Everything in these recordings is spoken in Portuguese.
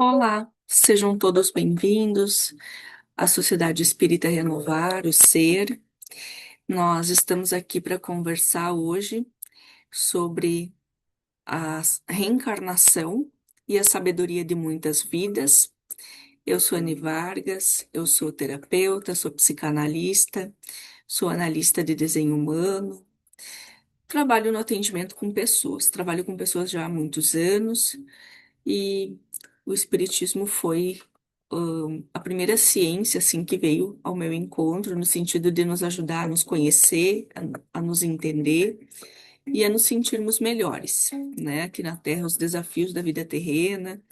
Olá, sejam todos bem-vindos à Sociedade Espírita Renovar, o Ser. Nós estamos aqui para conversar hoje sobre a reencarnação e a sabedoria de muitas vidas. Eu sou Anny Vargas, eu sou terapeuta, sou psicanalista, sou analista de desenho humano, trabalho no atendimento com pessoas, trabalho com pessoas já há muitos anos. E o Espiritismo foi a primeira ciência assim que veio ao meu encontro, no sentido de nos ajudar a nos conhecer, a nos entender e a nos sentirmos melhores, né? Aqui na Terra, os desafios da vida terrena,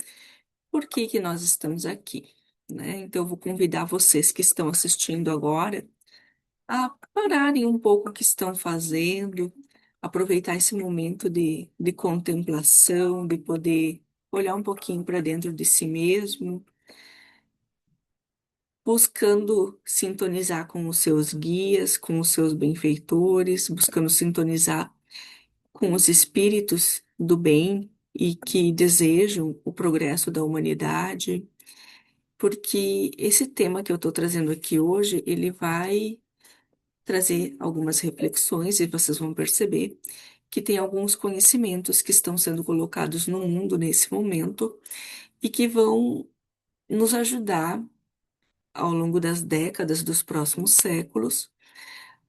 por que que nós estamos aqui, né? Então, eu vou convidar vocês que estão assistindo agora a pararem um pouco o que estão fazendo, aproveitar esse momento de contemplação, de poder olhar um pouquinho para dentro de si mesmo, buscando sintonizar com os seus guias, com os seus benfeitores, buscando sintonizar com os espíritos do bem e que desejam o progresso da humanidade, porque esse tema que eu estou trazendo aqui hoje, ele vai trazer algumas reflexões e vocês vão perceber que tem alguns conhecimentos que estão sendo colocados no mundo nesse momento e que vão nos ajudar ao longo das décadas dos próximos séculos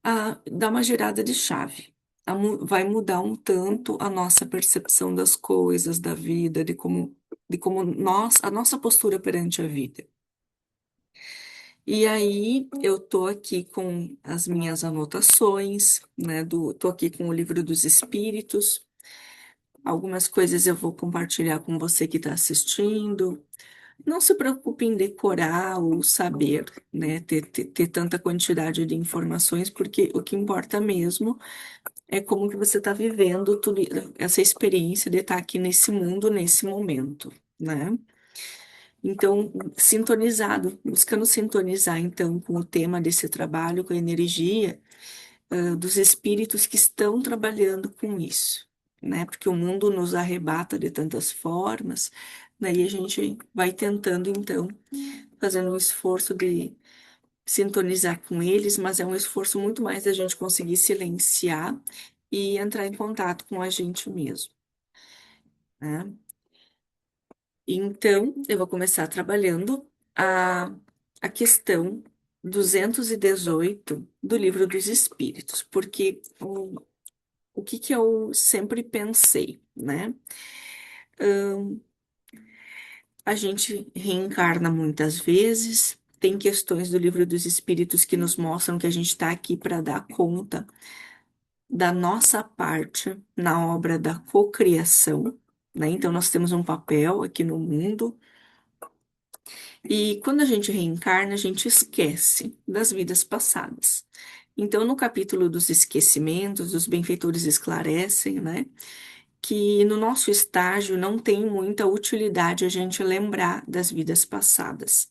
a dar uma girada de chave. Vai mudar um tanto a nossa percepção das coisas, da vida, de como a nossa postura perante a vida. E aí, eu tô aqui com as minhas anotações, né, tô aqui com o Livro dos Espíritos. Algumas coisas eu vou compartilhar com você que está assistindo. Não se preocupe em decorar ou saber, né, ter tanta quantidade de informações, porque o que importa mesmo é como que você está vivendo tudo, essa experiência de estar aqui nesse mundo, nesse momento, né? Então, buscando sintonizar, então, com o tema desse trabalho, com a energia, dos espíritos que estão trabalhando com isso, né? Porque o mundo nos arrebata de tantas formas, né? E a gente vai tentando, então, fazendo um esforço de sintonizar com eles, mas é um esforço muito mais da gente conseguir silenciar e entrar em contato com a gente mesmo, né? Então, eu vou começar trabalhando a questão 218 do Livro dos Espíritos, porque o que que eu sempre pensei, né? A gente reencarna muitas vezes, tem questões do Livro dos Espíritos que nos mostram que a gente está aqui para dar conta da nossa parte na obra da cocriação, né? Então, nós temos um papel aqui no mundo. E quando a gente reencarna, a gente esquece das vidas passadas. Então, no capítulo dos esquecimentos, os benfeitores esclarecem, né, que no nosso estágio não tem muita utilidade a gente lembrar das vidas passadas.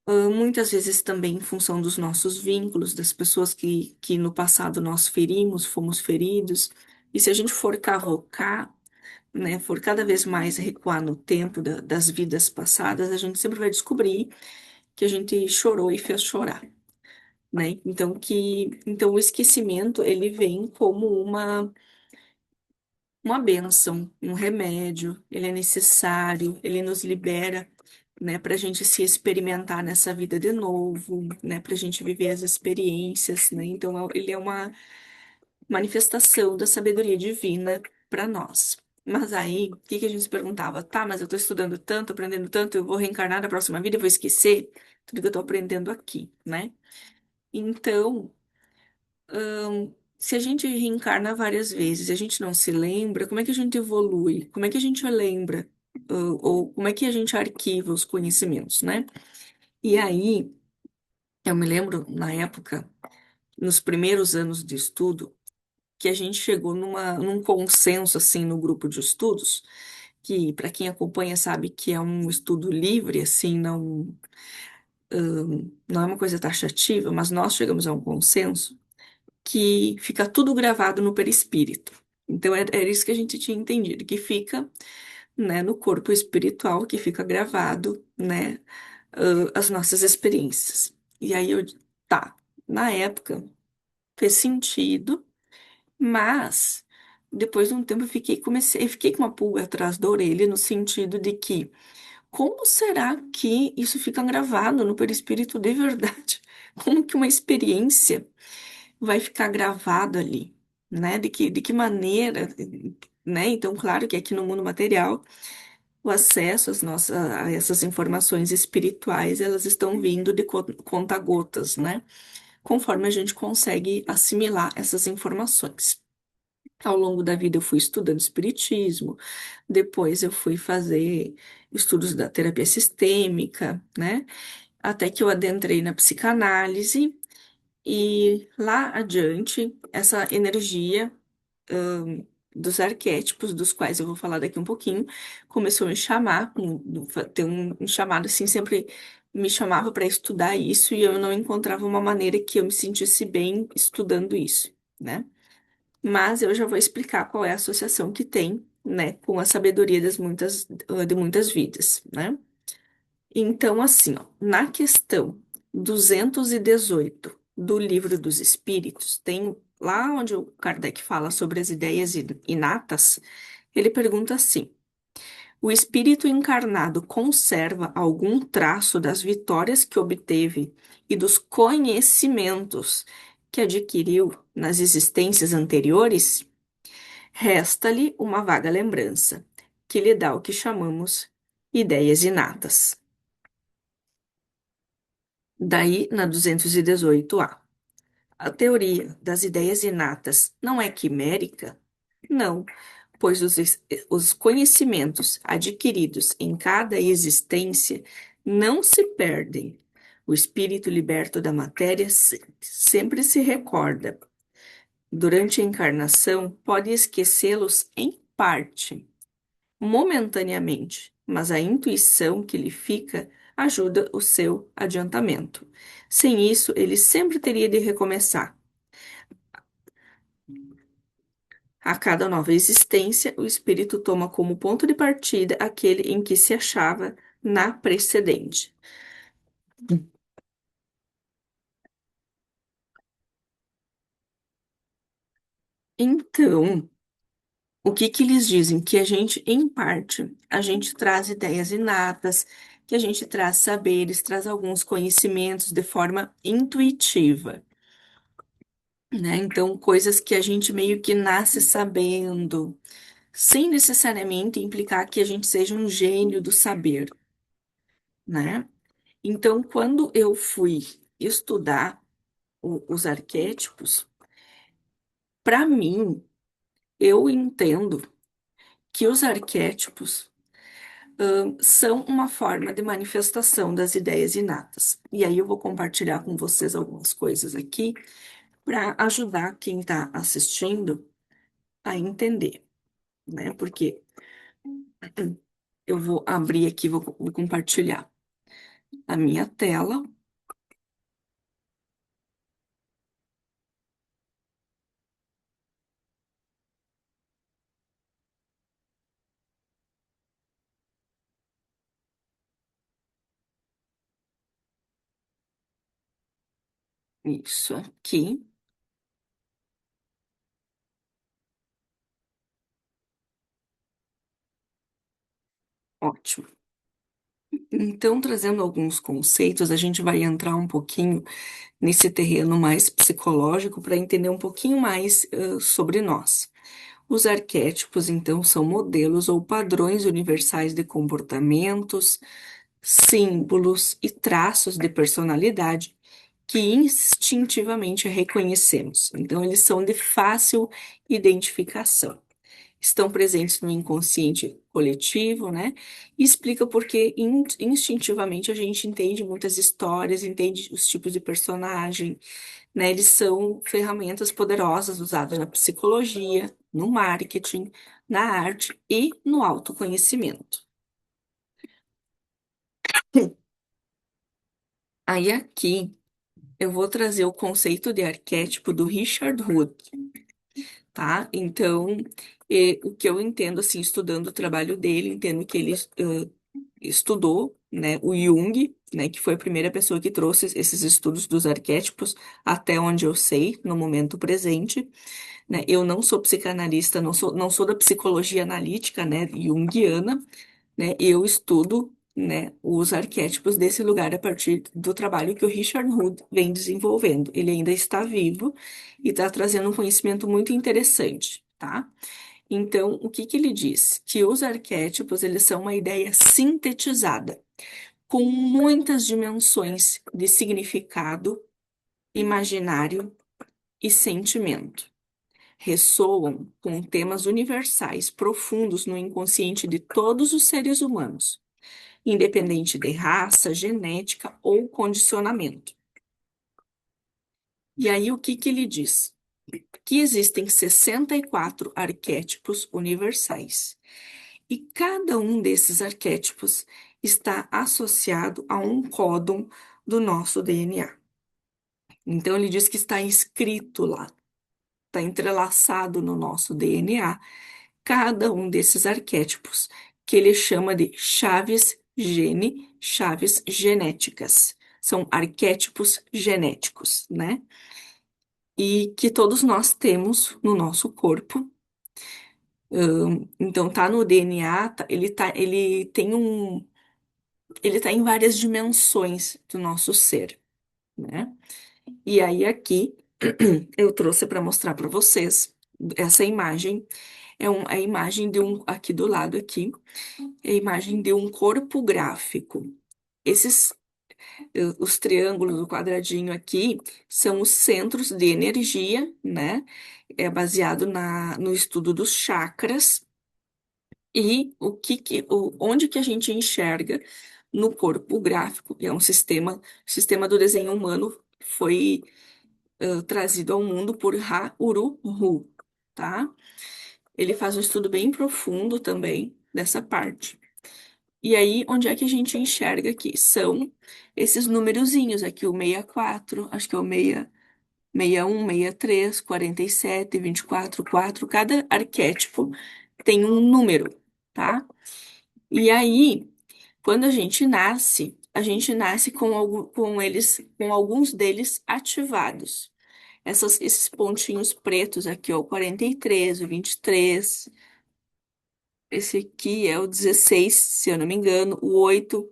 Muitas vezes também em função dos nossos vínculos, das pessoas que no passado nós ferimos, fomos feridos. E se a gente for cavocar, né, for cada vez mais recuar no tempo das vidas passadas, a gente sempre vai descobrir que a gente chorou e fez chorar, né? Então o esquecimento ele vem como uma bênção, um remédio, ele é necessário, ele nos libera, né, para a gente se experimentar nessa vida de novo, né, para a gente viver as experiências, né? Então ele é uma manifestação da sabedoria divina para nós. Mas aí, o que que a gente se perguntava? Tá, mas eu estou estudando tanto, aprendendo tanto, eu vou reencarnar na próxima vida, eu vou esquecer tudo que eu estou aprendendo aqui, né? Então, se a gente reencarna várias vezes, e a gente não se lembra, como é que a gente evolui? Como é que a gente lembra? Ou como é que a gente arquiva os conhecimentos, né? E aí, eu me lembro, na época, nos primeiros anos de estudo, que a gente chegou num consenso, assim, no grupo de estudos, que, para quem acompanha, sabe que é um estudo livre, assim, não é uma coisa taxativa, mas nós chegamos a um consenso que fica tudo gravado no perispírito. Então, era isso que a gente tinha entendido, que fica né, no corpo espiritual que fica gravado, né, as nossas experiências. E aí tá, na época fez sentido, mas depois de um tempo eu fiquei com uma pulga atrás da orelha no sentido de que como será que isso fica gravado no perispírito de verdade? Como que uma experiência vai ficar gravado ali, né? De que maneira, né? Então, claro que aqui no mundo material, o acesso a essas informações espirituais, elas estão vindo de conta-gotas, né? Conforme a gente consegue assimilar essas informações. Ao longo da vida eu fui estudando espiritismo, depois eu fui fazer estudos da terapia sistêmica, né? Até que eu adentrei na psicanálise e lá adiante essa energia dos arquétipos, dos quais eu vou falar daqui um pouquinho, começou a me chamar, ter um chamado assim, sempre me chamava para estudar isso e eu não encontrava uma maneira que eu me sentisse bem estudando isso, né? Mas eu já vou explicar qual é a associação que tem, né, com a sabedoria de muitas vidas, né? Então, assim, ó, na questão 218 do Livro dos Espíritos, tem lá onde o Kardec fala sobre as ideias inatas, ele pergunta assim: o espírito encarnado conserva algum traço das vitórias que obteve e dos conhecimentos que adquiriu nas existências anteriores? Resta-lhe uma vaga lembrança, que lhe dá o que chamamos ideias inatas. Daí, na 218A, a teoria das ideias inatas não é quimérica? Não, pois os conhecimentos adquiridos em cada existência não se perdem. O espírito liberto da matéria sempre se recorda. Durante a encarnação, pode esquecê-los em parte, momentaneamente, mas a intuição que lhe fica ajuda o seu adiantamento. Sem isso, ele sempre teria de recomeçar. A cada nova existência, o espírito toma como ponto de partida aquele em que se achava na precedente. Então, o que que eles dizem? Que a gente, em parte, a gente traz ideias inatas, que a gente traz saberes, traz alguns conhecimentos de forma intuitiva, né? Então, coisas que a gente meio que nasce sabendo, sem necessariamente implicar que a gente seja um gênio do saber, né? Então, quando eu fui estudar os arquétipos, para mim, eu entendo que os arquétipos são uma forma de manifestação das ideias inatas. E aí eu vou compartilhar com vocês algumas coisas aqui para ajudar quem está assistindo a entender, né? Porque eu vou abrir aqui, vou compartilhar a minha tela. Isso aqui, ótimo. Então, trazendo alguns conceitos, a gente vai entrar um pouquinho nesse terreno mais psicológico para entender um pouquinho mais sobre nós. Os arquétipos, então, são modelos ou padrões universais de comportamentos, símbolos e traços de personalidade que instintivamente reconhecemos. Então, eles são de fácil identificação. Estão presentes no inconsciente coletivo, né? E explica porque instintivamente a gente entende muitas histórias, entende os tipos de personagem, né? Eles são ferramentas poderosas usadas na psicologia, no marketing, na arte e no autoconhecimento. Aí aqui eu vou trazer o conceito de arquétipo do Richard Rudd, tá? Então, E o que eu entendo, assim, estudando o trabalho dele, entendo que ele estudou, né, o Jung, né, que foi a primeira pessoa que trouxe esses estudos dos arquétipos, até onde eu sei, no momento presente, né? Eu não sou psicanalista, não sou da psicologia analítica, né, junguiana, né? Eu estudo, né, os arquétipos desse lugar a partir do trabalho que o Richard Hood vem desenvolvendo. Ele ainda está vivo e está trazendo um conhecimento muito interessante, tá? Então, o que que ele diz? Que os arquétipos, eles são uma ideia sintetizada, com muitas dimensões de significado, imaginário e sentimento. Ressoam com temas universais profundos no inconsciente de todos os seres humanos, independente de raça, genética ou condicionamento. E aí, o que que ele diz? Que existem 64 arquétipos universais. E cada um desses arquétipos está associado a um códon do nosso DNA. Então, ele diz que está inscrito lá, está entrelaçado no nosso DNA, cada um desses arquétipos, que ele chama de chaves genéticas. São arquétipos genéticos, né? E que todos nós temos no nosso corpo. Então, tá no DNA, ele tá em várias dimensões do nosso ser, né? E aí aqui eu trouxe para mostrar para vocês essa imagem. É a imagem de aqui do lado aqui, é a imagem de um corpo gráfico. Esses, os triângulos, o quadradinho aqui, são os centros de energia, né? É baseado no estudo dos chakras e onde que a gente enxerga no corpo gráfico, que é um sistema do desenho humano, foi trazido ao mundo por Ha-Uru Hu, tá? Ele faz um estudo bem profundo também dessa parte. E aí, onde é que a gente enxerga aqui? São esses numerozinhos aqui, o 64, acho que é o 61, 63, 47, 24, 4. Cada arquétipo tem um número, tá? E aí, quando a gente nasce com alguns deles ativados. Esses pontinhos pretos aqui, ó, o 43, o 23, esse aqui é o 16, se eu não me engano, o 8,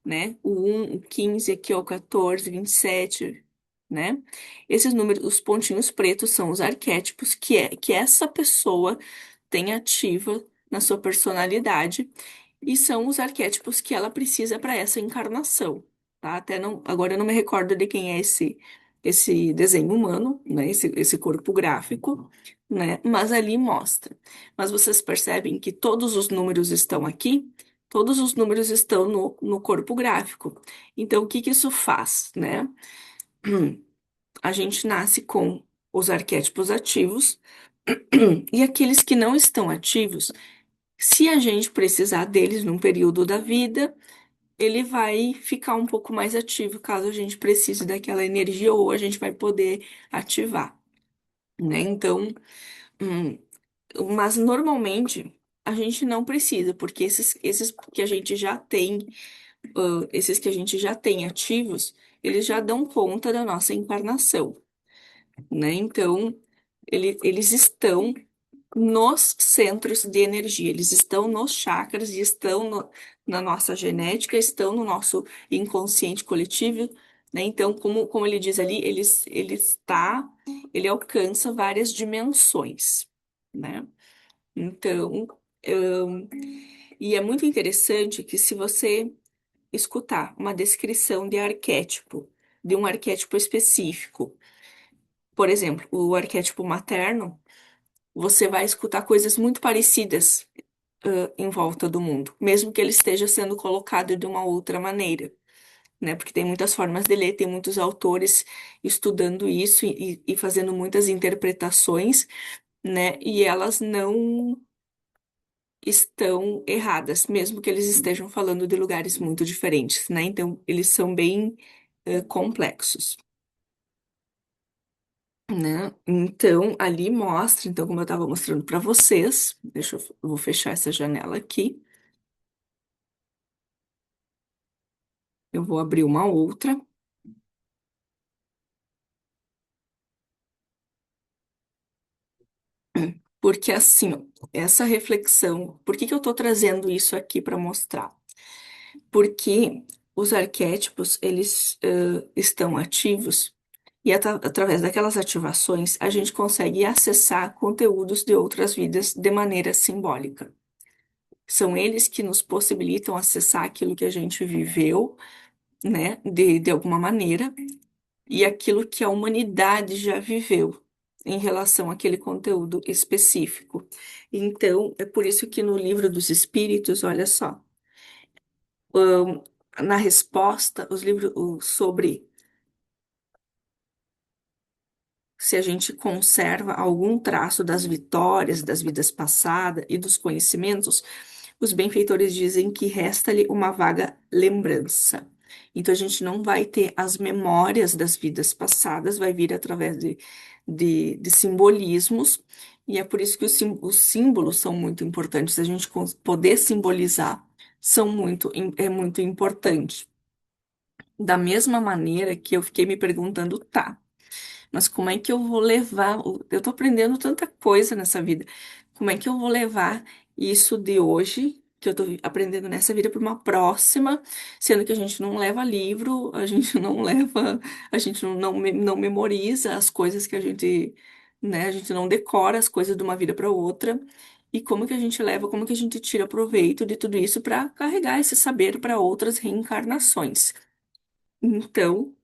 né? O 1, o 15, aqui é o 14, 27, né? Esses números, os pontinhos pretos são os arquétipos que essa pessoa tem ativa na sua personalidade e são os arquétipos que ela precisa para essa encarnação, tá? Até não, agora eu não me recordo de quem é esse desenho humano, né? Esse corpo gráfico, né? Mas ali mostra. Mas vocês percebem que todos os números estão aqui? Todos os números estão no corpo gráfico. Então, o que que isso faz, né? A gente nasce com os arquétipos ativos e aqueles que não estão ativos, se a gente precisar deles num período da vida, ele vai ficar um pouco mais ativo caso a gente precise daquela energia ou a gente vai poder ativar, né? Então, hum, mas normalmente a gente não precisa, porque esses que a gente já tem, esses que a gente já tem ativos, eles já dão conta da nossa encarnação, né? Então, eles estão nos centros de energia, eles estão nos chakras e estão na nossa genética, estão no nosso inconsciente coletivo, né? Então, como ele diz ali, ele alcança várias dimensões, né? Então, hum, e é muito interessante que se você escutar uma descrição de arquétipo, de um arquétipo específico, por exemplo, o arquétipo materno, você vai escutar coisas muito parecidas, em volta do mundo, mesmo que ele esteja sendo colocado de uma outra maneira, né? Porque tem muitas formas de ler, tem muitos autores estudando isso e fazendo muitas interpretações, né? E elas não estão erradas, mesmo que eles estejam falando de lugares muito diferentes, né? Então, eles são bem, complexos. né? Então, ali mostra, então, como eu estava mostrando para vocês, eu vou fechar essa janela aqui, eu vou abrir uma outra, porque assim, ó, essa reflexão, por que que eu estou trazendo isso aqui para mostrar? Porque os arquétipos, eles estão ativos e através daquelas ativações a gente consegue acessar conteúdos de outras vidas de maneira simbólica. São eles que nos possibilitam acessar aquilo que a gente viveu, né, de alguma maneira, e aquilo que a humanidade já viveu em relação àquele conteúdo específico. Então, é por isso que no Livro dos Espíritos, olha só, ahn, na resposta, os livros sobre se a gente conserva algum traço das vitórias das vidas passadas e dos conhecimentos, os benfeitores dizem que resta-lhe uma vaga lembrança. Então a gente não vai ter as memórias das vidas passadas, vai vir através de simbolismos, e é por isso que os símbolos são muito importantes, a gente poder simbolizar é muito importante. Da mesma maneira que eu fiquei me perguntando, tá. Mas como é que eu vou levar? Eu tô aprendendo tanta coisa nessa vida. Como é que eu vou levar isso de hoje, que eu tô aprendendo nessa vida, para uma próxima, sendo que a gente não leva livro, a gente não leva, a gente não memoriza as coisas que a gente, né? A gente não decora as coisas de uma vida para outra. E como que a gente leva, como que a gente tira proveito de tudo isso para carregar esse saber para outras reencarnações? Então,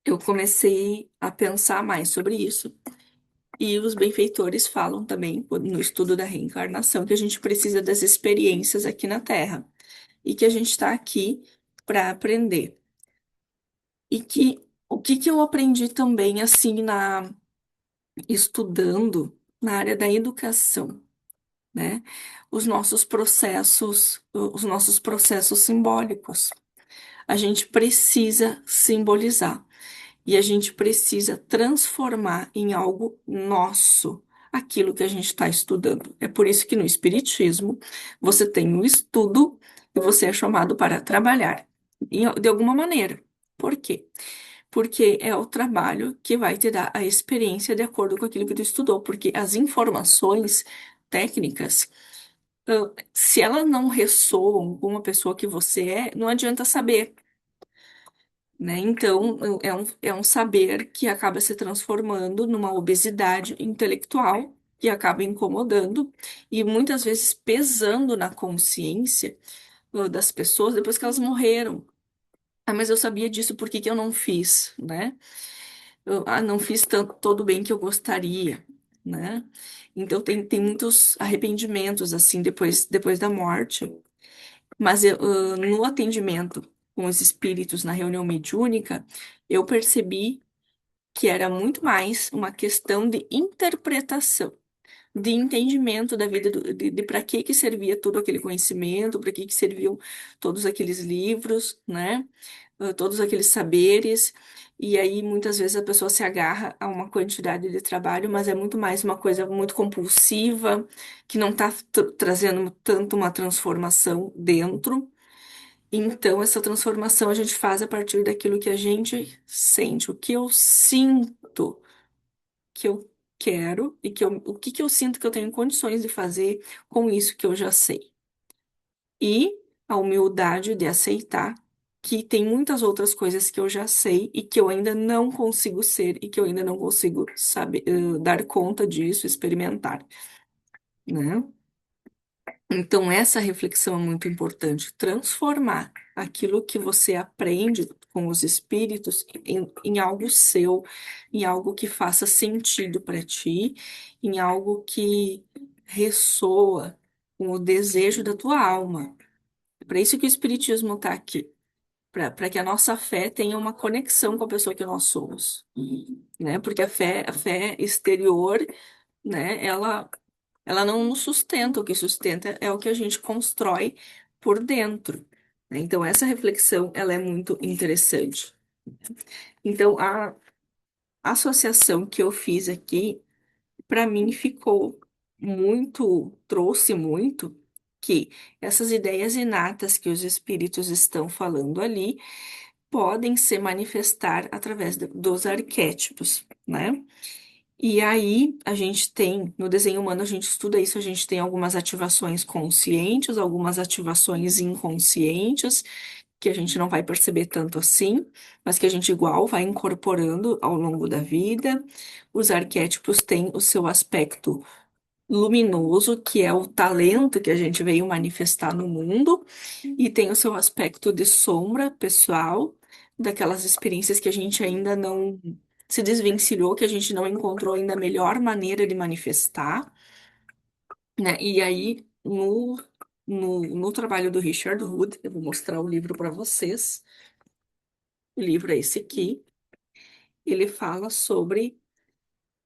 eu comecei a pensar mais sobre isso. E os benfeitores falam também, no estudo da reencarnação, que a gente precisa das experiências aqui na Terra e que a gente está aqui para aprender. E que o que que eu aprendi também, assim, estudando na área da educação, né? Os nossos processos simbólicos. A gente precisa simbolizar. E a gente precisa transformar em algo nosso aquilo que a gente está estudando. É por isso que no Espiritismo você tem o estudo e você é chamado para trabalhar de alguma maneira. Por quê? Porque é o trabalho que vai te dar a experiência de acordo com aquilo que tu estudou. Porque as informações técnicas, se elas não ressoam com uma pessoa que você é, não adianta saber, né? Então, é um saber que acaba se transformando numa obesidade intelectual que acaba incomodando e muitas vezes pesando na consciência, das pessoas depois que elas morreram. Ah, mas eu sabia disso, por que que eu não fiz, né? Não fiz tanto todo o bem que eu gostaria, né? Então, tem muitos arrependimentos, assim, depois da morte. Mas no atendimento com os espíritos na reunião mediúnica, eu percebi que era muito mais uma questão de interpretação, de entendimento da vida, de para que que servia todo aquele conhecimento, para que serviam todos aqueles livros, né? Todos aqueles saberes. E aí, muitas vezes, a pessoa se agarra a uma quantidade de trabalho, mas é muito mais uma coisa muito compulsiva, que não está trazendo tanto uma transformação dentro. Então, essa transformação a gente faz a partir daquilo que a gente sente, o que eu sinto que eu quero e o que que eu sinto que eu tenho condições de fazer com isso que eu já sei. E a humildade de aceitar que tem muitas outras coisas que eu já sei e que eu ainda não consigo ser e que eu ainda não consigo saber, dar conta disso, experimentar, né? Então, essa reflexão é muito importante. Transformar aquilo que você aprende com os espíritos em algo seu, em algo que faça sentido para ti, em algo que ressoa com o desejo da tua alma. É para isso que o espiritismo está aqui, para que a nossa fé tenha uma conexão com a pessoa que nós somos, né? Porque a fé exterior, né? Ela não nos sustenta, o que sustenta é o que a gente constrói por dentro, né? Então, essa reflexão, ela é muito interessante. Então, associação que eu fiz aqui, para mim ficou muito, trouxe muito que essas ideias inatas que os espíritos estão falando ali podem se manifestar através dos arquétipos, né? E aí, a gente tem, no desenho humano, a gente estuda isso, a gente tem algumas ativações conscientes, algumas ativações inconscientes, que a gente não vai perceber tanto assim, mas que a gente igual vai incorporando ao longo da vida. Os arquétipos têm o seu aspecto luminoso, que é o talento que a gente veio manifestar no mundo, e tem o seu aspecto de sombra pessoal, daquelas experiências que a gente ainda não se desvencilhou, que a gente não encontrou ainda a melhor maneira de manifestar, né? E aí, no trabalho do Richard Hood, eu vou mostrar o livro para vocês. O livro é esse aqui. Ele fala sobre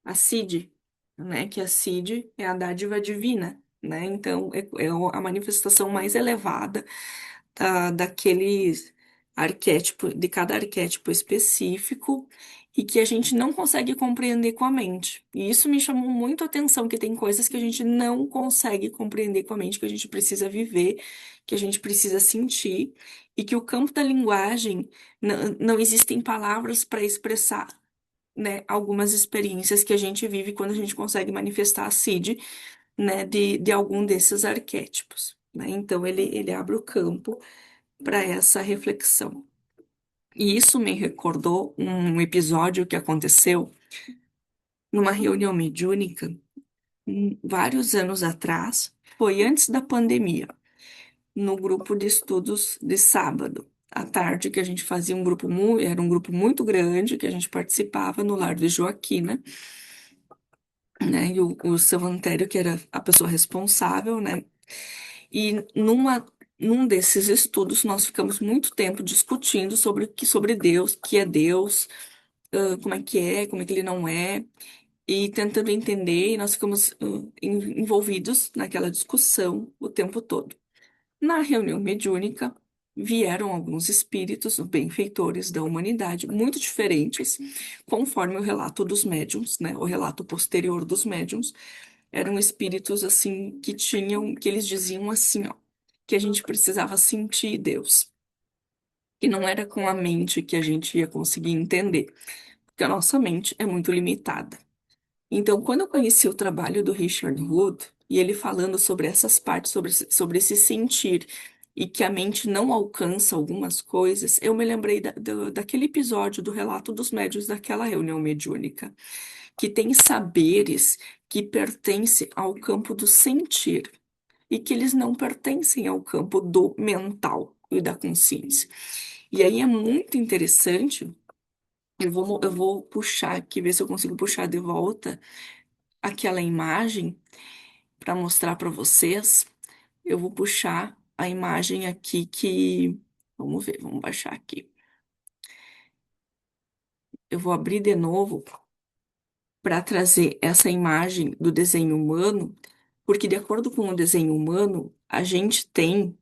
a Cid, né? Que a Cid é a dádiva divina, né? Então, é a manifestação mais elevada daquele arquétipo, de cada arquétipo específico, e que a gente não consegue compreender com a mente. E isso me chamou muito a atenção, que tem coisas que a gente não consegue compreender com a mente, que a gente precisa viver, que a gente precisa sentir, e que o campo da linguagem não existem palavras para expressar. Né, algumas experiências que a gente vive quando a gente consegue manifestar a CID, né, de algum desses arquétipos, né? Então, ele abre o campo para essa reflexão. E isso me recordou um episódio que aconteceu numa reunião mediúnica, vários anos atrás, foi antes da pandemia, no grupo de estudos de sábado. À tarde, que a gente fazia um grupo, era um grupo muito grande, que a gente participava no Lar de Joaquina, né? E o seu Antério, que era a pessoa responsável, né? E num desses estudos, nós ficamos muito tempo discutindo sobre Deus, que é Deus, como é que ele não é, e tentando entender, e nós ficamos envolvidos naquela discussão o tempo todo. Na reunião mediúnica, vieram alguns espíritos, benfeitores da humanidade, muito diferentes, conforme o relato dos médiuns, né, o relato posterior dos médiuns, eram espíritos assim que eles diziam assim, ó, que a gente precisava sentir Deus, que não era com a mente que a gente ia conseguir entender, porque a nossa mente é muito limitada. Então, quando eu conheci o trabalho do Richard Wood, e ele falando sobre essas partes, sobre esse sentir, e que a mente não alcança algumas coisas, eu me lembrei daquele episódio do relato dos médiuns daquela reunião mediúnica, que tem saberes que pertencem ao campo do sentir, e que eles não pertencem ao campo do mental e da consciência. E aí é muito interessante, eu vou puxar aqui, ver se eu consigo puxar de volta aquela imagem para mostrar para vocês. Eu vou puxar a imagem aqui que. Vamos ver, vamos baixar aqui. Eu vou abrir de novo para trazer essa imagem do desenho humano, porque, de acordo com o desenho humano, a gente tem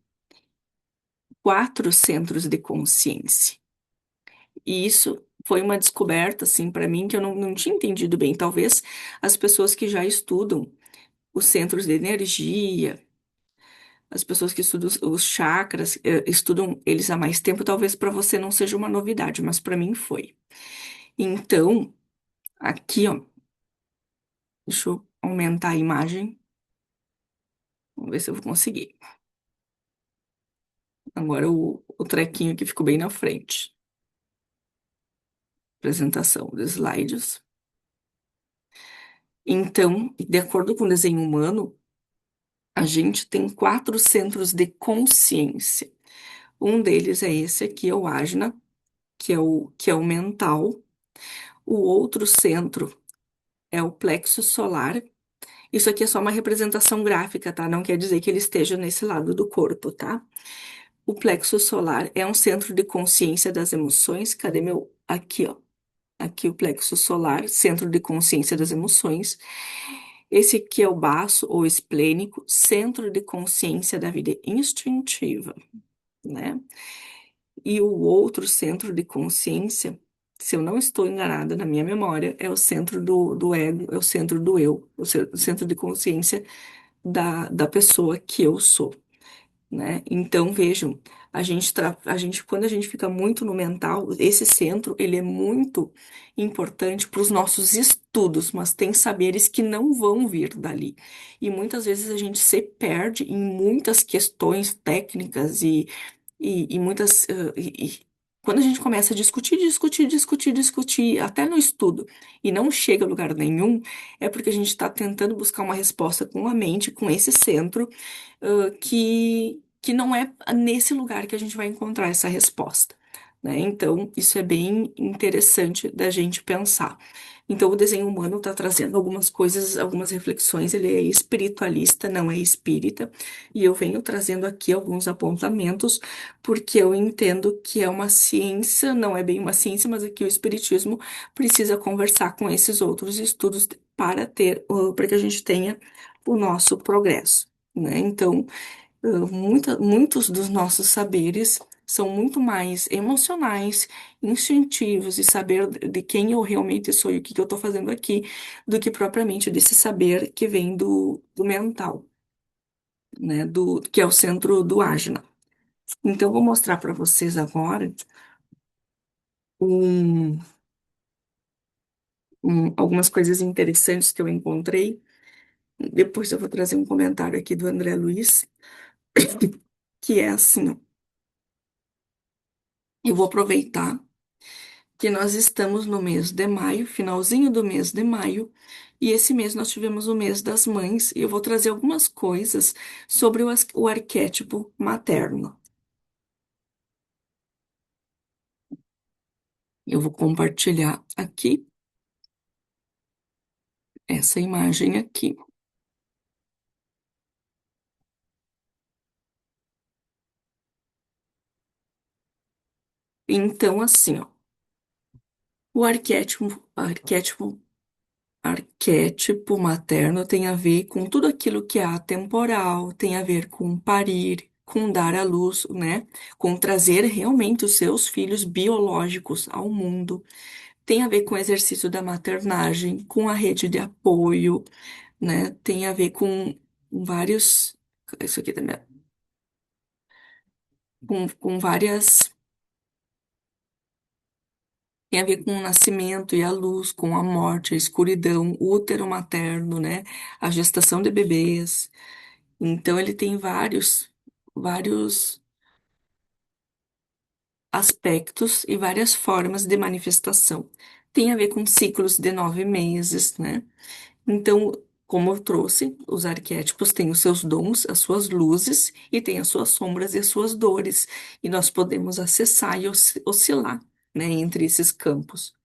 4 centros de consciência. E isso foi uma descoberta, assim, para mim, que eu não tinha entendido bem. Talvez as pessoas que já estudam os centros de energia, as pessoas que estudam os chakras, estudam eles há mais tempo, talvez para você não seja uma novidade, mas para mim foi. Então, aqui, ó, deixa eu aumentar a imagem. Vamos ver se eu vou conseguir. Agora o trequinho que ficou bem na frente. Apresentação dos slides. Então, de acordo com o desenho humano, a gente tem 4 centros de consciência. Um deles é esse aqui, o ajna, que é o mental. O outro centro é o plexo solar. Isso aqui é só uma representação gráfica, tá? Não quer dizer que ele esteja nesse lado do corpo, tá? O plexo solar é um centro de consciência das emoções. Cadê meu? Aqui, ó. Aqui o plexo solar, centro de consciência das emoções. Esse aqui é o baço ou esplênico, centro de consciência da vida instintiva, né? E o outro centro de consciência se eu não estou enganada na minha memória, é o centro do ego, é o centro do eu, o centro de consciência da pessoa que eu sou, né? Então, vejam, quando a gente fica muito no mental, esse centro, ele é muito importante para os nossos estudos, mas tem saberes que não vão vir dali. E muitas vezes a gente se perde em muitas questões técnicas e muitas. Quando a gente começa a discutir, até no estudo, e não chega a lugar nenhum, é porque a gente está tentando buscar uma resposta com a mente, com esse centro, que não é nesse lugar que a gente vai encontrar essa resposta, né? Então, isso é bem interessante da gente pensar. Então, o desenho humano está trazendo algumas coisas, algumas reflexões. Ele é espiritualista, não é espírita, e eu venho trazendo aqui alguns apontamentos, porque eu entendo que é uma ciência, não é bem uma ciência, mas aqui o espiritismo precisa conversar com esses outros estudos para ter, para que a gente tenha o nosso progresso, né? Então, muitos dos nossos saberes são muito mais emocionais, instintivos e saber de quem eu realmente sou e o que que eu estou fazendo aqui, do que propriamente desse saber que vem do mental, né? Que é o centro do ajna. Então, eu vou mostrar para vocês agora um, algumas coisas interessantes que eu encontrei. Depois eu vou trazer um comentário aqui do André Luiz, que é assim, ó. Eu vou aproveitar que nós estamos no mês de maio, finalzinho do mês de maio, e esse mês nós tivemos o mês das mães, e eu vou trazer algumas coisas sobre o arquétipo materno. Eu vou compartilhar aqui essa imagem aqui. Então, assim, ó, o arquétipo materno tem a ver com tudo aquilo que é atemporal, tem a ver com parir, com dar à luz, né? Com trazer realmente os seus filhos biológicos ao mundo. Tem a ver com o exercício da maternagem, com a rede de apoio, né? Tem a ver com vários. Isso aqui também. Com várias. Tem a ver com o nascimento e a luz, com a morte, a escuridão, o útero materno, né? A gestação de bebês. Então, ele tem vários aspectos e várias formas de manifestação. Tem a ver com ciclos de 9 meses, né? Então, como eu trouxe, os arquétipos têm os seus dons, as suas luzes e têm as suas sombras e as suas dores. E nós podemos acessar e oscilar, né, entre esses campos.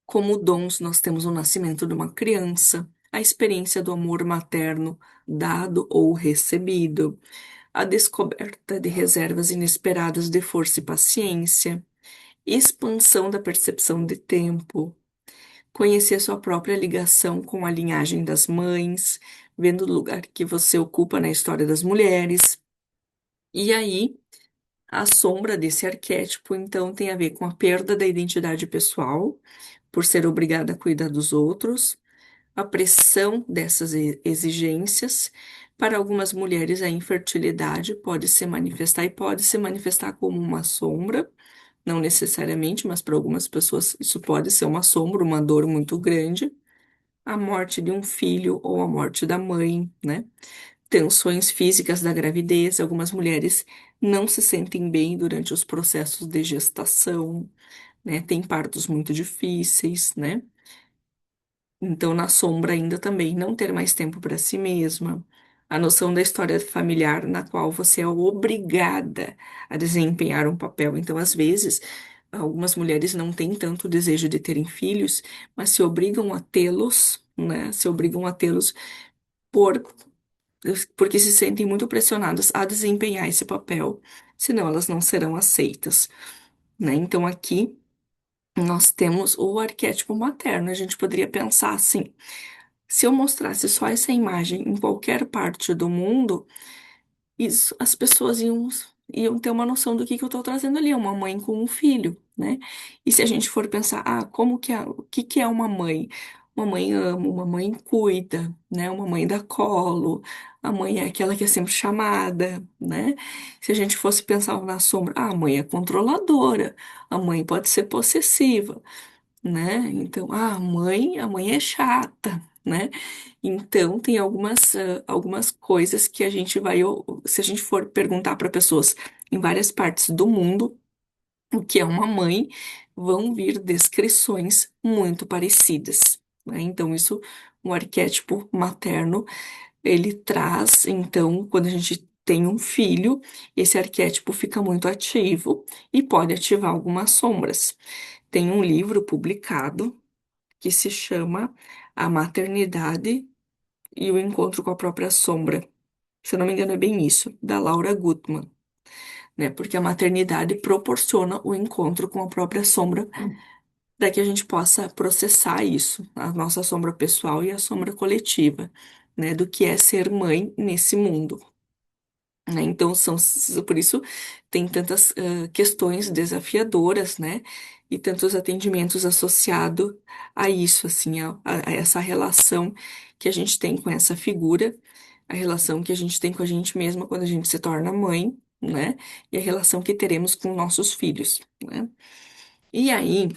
Como dons, nós temos o nascimento de uma criança, a experiência do amor materno dado ou recebido, a descoberta de reservas inesperadas de força e paciência, expansão da percepção de tempo, conhecer sua própria ligação com a linhagem das mães, vendo o lugar que você ocupa na história das mulheres. E aí, a sombra desse arquétipo, então, tem a ver com a perda da identidade pessoal, por ser obrigada a cuidar dos outros, a pressão dessas exigências. Para algumas mulheres, a infertilidade pode se manifestar e pode se manifestar como uma sombra, não necessariamente, mas para algumas pessoas isso pode ser uma sombra, uma dor muito grande. A morte de um filho ou a morte da mãe, né? Tensões físicas da gravidez. Algumas mulheres não se sentem bem durante os processos de gestação, né? Tem partos muito difíceis, né? Então, na sombra ainda também não ter mais tempo para si mesma. A noção da história familiar na qual você é obrigada a desempenhar um papel. Então, às vezes, algumas mulheres não têm tanto desejo de terem filhos, mas se obrigam a tê-los, né? Se obrigam a tê-los por, porque se sentem muito pressionadas a desempenhar esse papel, senão elas não serão aceitas, né? Então, aqui nós temos o arquétipo materno. A gente poderia pensar assim. Se eu mostrasse só essa imagem em qualquer parte do mundo, as pessoas iam. iam ter uma noção do que eu estou trazendo ali, é uma mãe com um filho, né? E se a gente for pensar, como que o que que é uma mãe? Uma mãe ama, uma mãe cuida, né? Uma mãe dá colo, a mãe é aquela que é sempre chamada, né? Se a gente fosse pensar na sombra, a mãe é controladora, a mãe pode ser possessiva, né? Então, a mãe é chata, né? Então, tem algumas coisas que a gente vai, se a gente for perguntar para pessoas em várias partes do mundo o que é uma mãe, vão vir descrições muito parecidas, né? Então, isso, o arquétipo materno, ele traz, então, quando a gente tem um filho, esse arquétipo fica muito ativo e pode ativar algumas sombras. Tem um livro publicado que se chama A Maternidade e o Encontro com a Própria Sombra. Se eu não me engano, é bem isso, da Laura Gutman, né? Porque a maternidade proporciona o encontro com a própria sombra, para que a gente possa processar isso, a nossa sombra pessoal e a sombra coletiva, né? Do que é ser mãe nesse mundo, né? Então, por isso tem tantas questões desafiadoras, né? E tantos atendimentos associados a isso, assim, a essa relação que a gente tem com essa figura, a relação que a gente tem com a gente mesma quando a gente se torna mãe, né? E a relação que teremos com nossos filhos, né? E aí,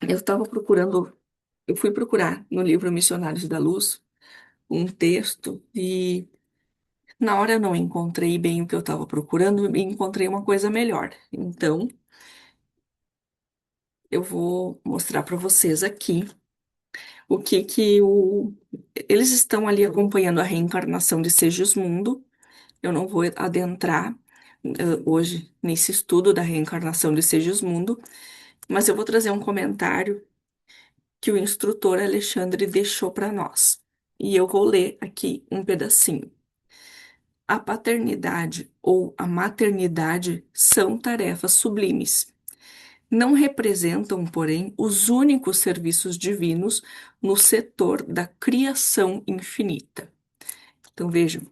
eu fui procurar no livro Missionários da Luz um texto e na hora eu não encontrei bem o que eu estava procurando e encontrei uma coisa melhor. Então, eu vou mostrar para vocês aqui o que que o... Eles estão ali acompanhando a reencarnação de Segismundo. Eu não vou adentrar hoje nesse estudo da reencarnação de Segismundo, mas eu vou trazer um comentário que o instrutor Alexandre deixou para nós. E eu vou ler aqui um pedacinho. A paternidade ou a maternidade são tarefas sublimes. Não representam, porém, os únicos serviços divinos no setor da criação infinita. Então vejam,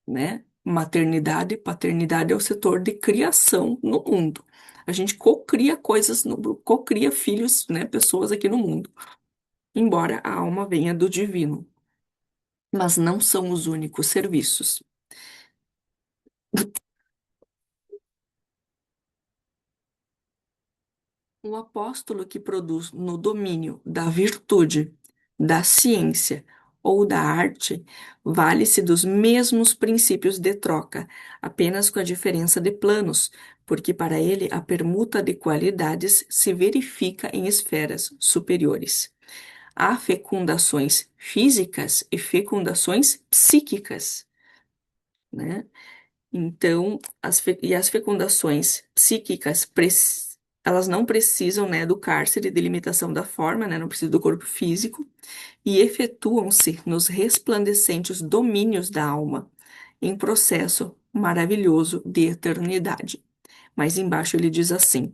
né? Maternidade e paternidade é o setor de criação no mundo. A gente cocria coisas, cocria filhos, né? Pessoas aqui no mundo, embora a alma venha do divino, mas não são os únicos serviços. O apóstolo que produz no domínio da virtude, da ciência ou da arte vale-se dos mesmos princípios de troca, apenas com a diferença de planos, porque para ele a permuta de qualidades se verifica em esferas superiores. Há fecundações físicas e fecundações psíquicas, né? Então, as fecundações psíquicas, elas não precisam, né, do cárcere de limitação da forma, né, não precisam do corpo físico, e efetuam-se nos resplandecentes domínios da alma, em processo maravilhoso de eternidade. Mas embaixo ele diz assim: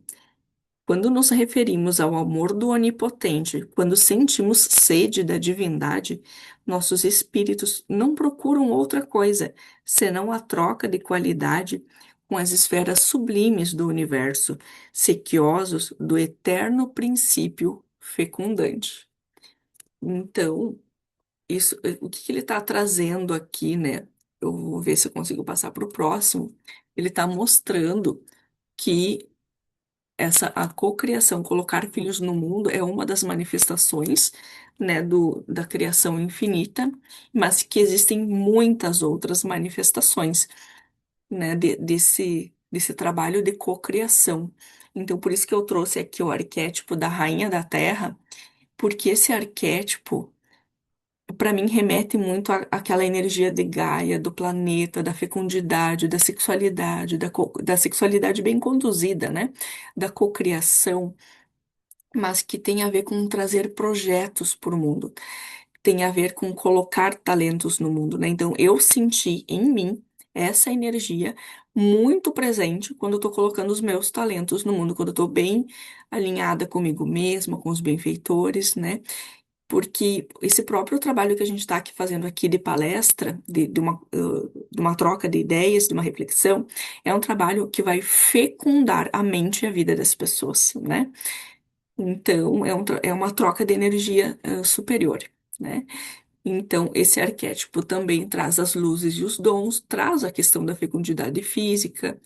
quando nos referimos ao amor do Onipotente, quando sentimos sede da divindade, nossos espíritos não procuram outra coisa senão a troca de qualidade com as esferas sublimes do universo, sequiosos do eterno princípio fecundante. Então, o que que ele está trazendo aqui, né? Eu vou ver se eu consigo passar para o próximo. Ele está mostrando que a cocriação, colocar filhos no mundo, é uma das manifestações, né, da criação infinita, mas que existem muitas outras manifestações, né, desse trabalho de cocriação. Então, por isso que eu trouxe aqui o arquétipo da Rainha da Terra, porque esse arquétipo, para mim, remete muito àquela energia de Gaia, do planeta, da fecundidade, da sexualidade, da sexualidade bem conduzida, né? Da cocriação, mas que tem a ver com trazer projetos para o mundo, tem a ver com colocar talentos no mundo, né? Então, eu senti em mim essa energia muito presente quando eu estou colocando os meus talentos no mundo, quando eu estou bem alinhada comigo mesma, com os benfeitores, né? porque esse próprio trabalho que a gente está aqui fazendo aqui de palestra, de uma troca de ideias, de uma reflexão, é um trabalho que vai fecundar a mente e a vida das pessoas, né? Então, é uma troca de energia, superior, né? Então, esse arquétipo também traz as luzes e os dons, traz a questão da fecundidade física,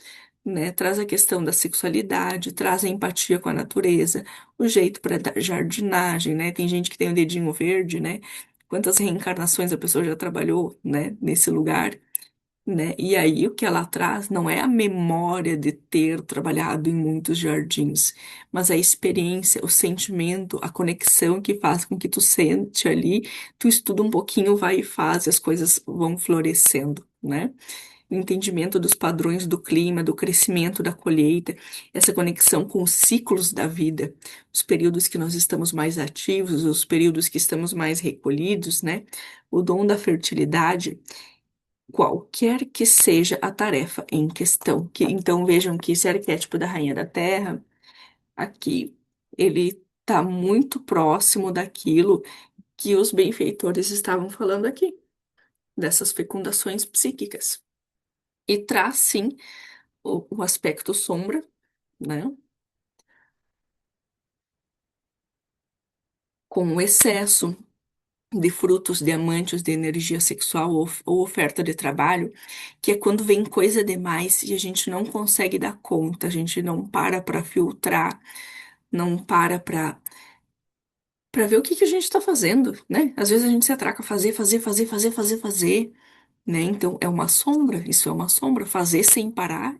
né? Traz a questão da sexualidade, traz a empatia com a natureza, o jeito para dar jardinagem, né? Tem gente que tem o dedinho verde, né? Quantas reencarnações a pessoa já trabalhou, né? Nesse lugar, né? E aí o que ela traz não é a memória de ter trabalhado em muitos jardins, mas a experiência, o sentimento, a conexão que faz com que tu sente ali, tu estuda um pouquinho, vai e faz, e as coisas vão florescendo, né? O entendimento dos padrões do clima, do crescimento da colheita, essa conexão com os ciclos da vida, os períodos que nós estamos mais ativos, os períodos que estamos mais recolhidos, né? O dom da fertilidade, qualquer que seja a tarefa em questão. Então vejam que esse arquétipo da Rainha da Terra, aqui, ele está muito próximo daquilo que os benfeitores estavam falando aqui, dessas fecundações psíquicas. E traz, sim, o aspecto sombra, né? Com o excesso de frutos diamantes de energia sexual ou oferta de trabalho, que é quando vem coisa demais e a gente não consegue dar conta, a gente não para filtrar, não para ver o que que a gente está fazendo, né? Às vezes a gente se atraca a fazer, né? Então é uma sombra, isso é uma sombra. Fazer sem parar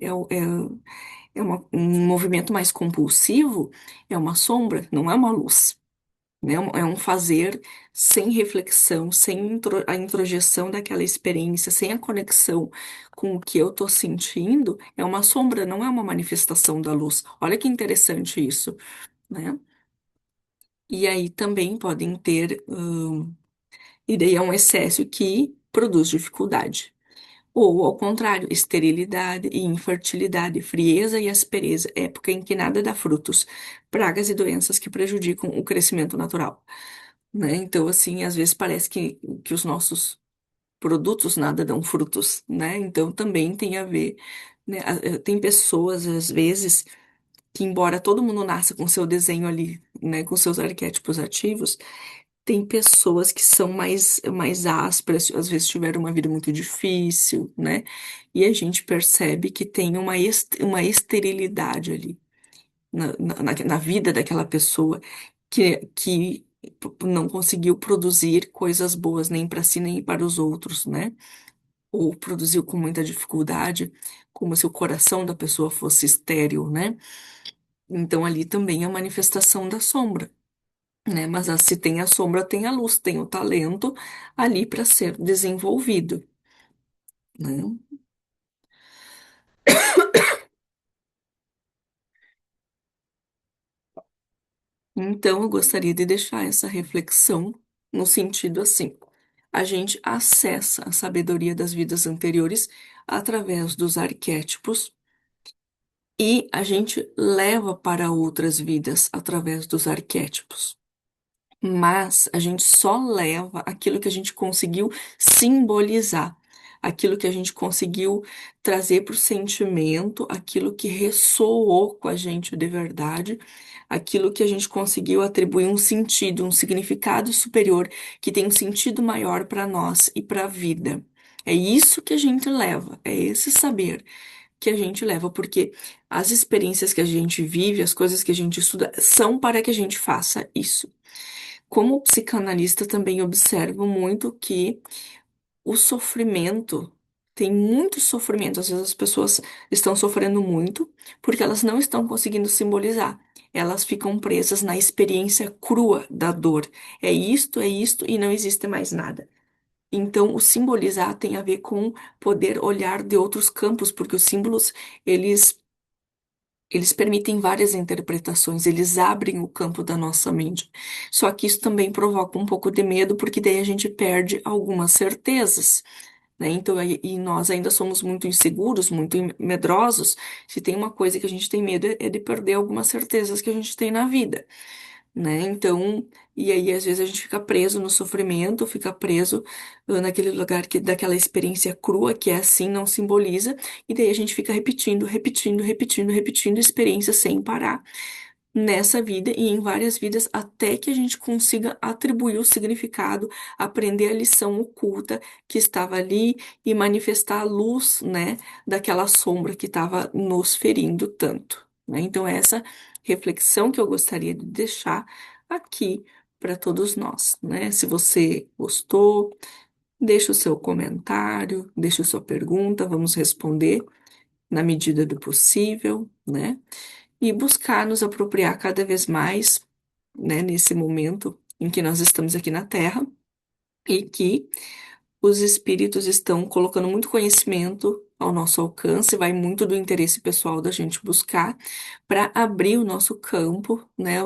um movimento mais compulsivo, é uma sombra, não é uma luz, né? É um fazer sem reflexão, sem a introjeção daquela experiência, sem a conexão com o que eu estou sentindo, é uma sombra, não é uma manifestação da luz. Olha que interessante isso, né? E aí também podem ter, e daí é um excesso que produz dificuldade. Ou, ao contrário, esterilidade e infertilidade, frieza e aspereza, época em que nada dá frutos, pragas e doenças que prejudicam o crescimento natural, né? Então, assim, às vezes parece que os nossos produtos nada dão frutos, né? Então, também tem a ver, né? Tem pessoas, às vezes, que embora todo mundo nasça com seu desenho ali, né, com seus arquétipos ativos, tem pessoas que são mais ásperas, às vezes tiveram uma vida muito difícil, né? E a gente percebe que tem uma esterilidade ali na vida daquela pessoa que não conseguiu produzir coisas boas nem para si nem para os outros, né? Ou produziu com muita dificuldade, como se o coração da pessoa fosse estéril, né? Então ali também é a manifestação da sombra, né? Mas se tem a sombra, tem a luz, tem o talento ali para ser desenvolvido, né? Então, eu gostaria de deixar essa reflexão no sentido assim: a gente acessa a sabedoria das vidas anteriores através dos arquétipos e a gente leva para outras vidas através dos arquétipos. Mas a gente só leva aquilo que a gente conseguiu simbolizar, aquilo que a gente conseguiu trazer para o sentimento, aquilo que ressoou com a gente de verdade, aquilo que a gente conseguiu atribuir um sentido, um significado superior, que tem um sentido maior para nós e para a vida. É isso que a gente leva, é esse saber que a gente leva, porque as experiências que a gente vive, as coisas que a gente estuda, são para que a gente faça isso. Como psicanalista, também observo muito que o sofrimento, tem muito sofrimento. Às vezes as pessoas estão sofrendo muito porque elas não estão conseguindo simbolizar. Elas ficam presas na experiência crua da dor. É isto e não existe mais nada. Então, o simbolizar tem a ver com poder olhar de outros campos, porque os símbolos, eles eles permitem várias interpretações, eles abrem o campo da nossa mente. Só que isso também provoca um pouco de medo, porque daí a gente perde algumas certezas, né? Então, e nós ainda somos muito inseguros, muito medrosos. Se tem uma coisa que a gente tem medo é de perder algumas certezas que a gente tem na vida, né? Então, E aí, às vezes, a gente fica preso no sofrimento, fica preso naquele lugar que, daquela experiência crua, que é assim, não simboliza, e daí a gente fica repetindo, repetindo, repetindo, repetindo experiências sem parar nessa vida e em várias vidas até que a gente consiga atribuir o significado, aprender a lição oculta que estava ali e manifestar a luz, né, daquela sombra que estava nos ferindo tanto, né? Então, essa reflexão que eu gostaria de deixar aqui para todos nós, né? Se você gostou, deixa o seu comentário, deixa a sua pergunta, vamos responder na medida do possível, né? E buscar nos apropriar cada vez mais, né, nesse momento em que nós estamos aqui na Terra e que os espíritos estão colocando muito conhecimento ao nosso alcance, vai muito do interesse pessoal da gente buscar para abrir o nosso campo, né,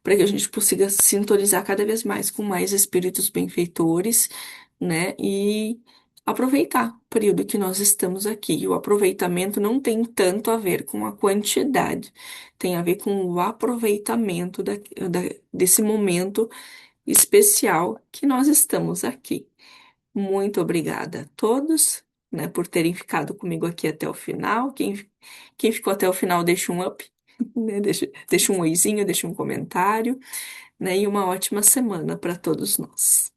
para que a gente consiga sintonizar cada vez mais com mais espíritos benfeitores, né, e aproveitar o período que nós estamos aqui. E o aproveitamento não tem tanto a ver com a quantidade, tem a ver com o aproveitamento desse momento especial que nós estamos aqui. Muito obrigada a todos, né, por terem ficado comigo aqui até o final. Quem ficou até o final, deixa um up, né, deixa um oizinho, deixa um comentário, né, e uma ótima semana para todos nós.